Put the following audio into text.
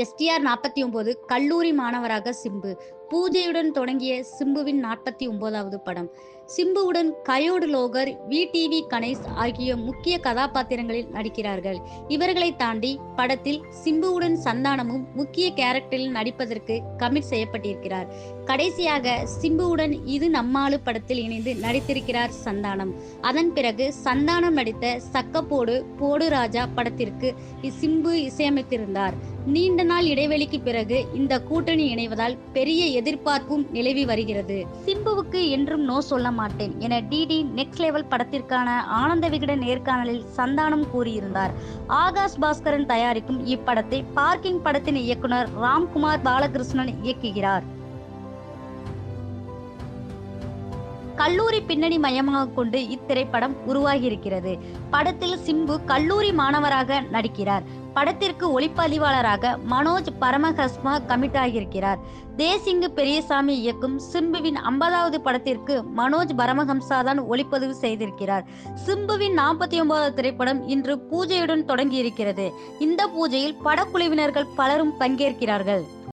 STR 49 கல்லூரி மாணவராக சிம்பு. பூஜையுடன் தொடங்கிய சிம்புவின் 49வது படம். சிம்புவுடன் கயோடு லோகர், விடிவி கணேஷ் ஆகிய முக்கிய கதாபாத்திரங்களில் நடிக்கிறார்கள். இவர்களை தாண்டி படத்தில் சிம்புவுடன் சந்தானமும் முக்கிய கேரக்டரில் நடிப்பதற்கு கமிட் செய்யப்பட்டிருக்கிறார். கடைசியாக சிம்புவுடன் இது நம்மாளு படத்தில் இணைந்து நடித்திருக்கிறார் சந்தானம். அதன் பிறகு சந்தானம் நடித்த சக்கப்போடு போடு ராஜா படத்திற்கு சிம்பு இசையமைத்திருந்தார். நீண்ட நாள் இடைவெளிக்கு பிறகு இந்த கூட்டணி இணைவதால் பெரிய எதிர்பார்ப்பும் நிலவி வருகிறது. சிம்புவுக்கு என்றும் நோ சொல்ல மாட்டேன் என டிடி நெக்ஸ்ட் லெவல் படத்திற்கான ஆனந்த விகடன் நேர்காணலில் சந்தானம் கூறியிருந்தார். ஆகாஷ் பாஸ்கரன் தயாரிக்கும் இப்படத்தை பார்க்கிங் படத்தின் இயக்குனர் ராம்குமார் பாலகிருஷ்ணன் இயக்குகிறார். கல்லூரி பின்னணி மையமாக கொண்டு இத்திரைப்படம் உருவாகியிருக்கிறது. படத்தில் சிம்பு கல்லூரி மாணவராக நடிக்கிறார். படத்திற்கு ஒளிப்பதிவாளராக மனோஜ் பரமஹஸ்மா கமிட் ஆகியிருக்கிறார். தேசிங்கு பெரியசாமி இயக்கும் சிம்புவின் 50வது படத்திற்கு மனோஜ் பரமஹம்சா தான் ஒளிப்பதிவு செய்திருக்கிறார். சிம்புவின் 49வது திரைப்படம் இன்று பூஜையுடன் தொடங்கியிருக்கிறது. இந்த பூஜையில் படக்குழுவினர்கள் பலரும் பங்கேற்கிறார்கள்.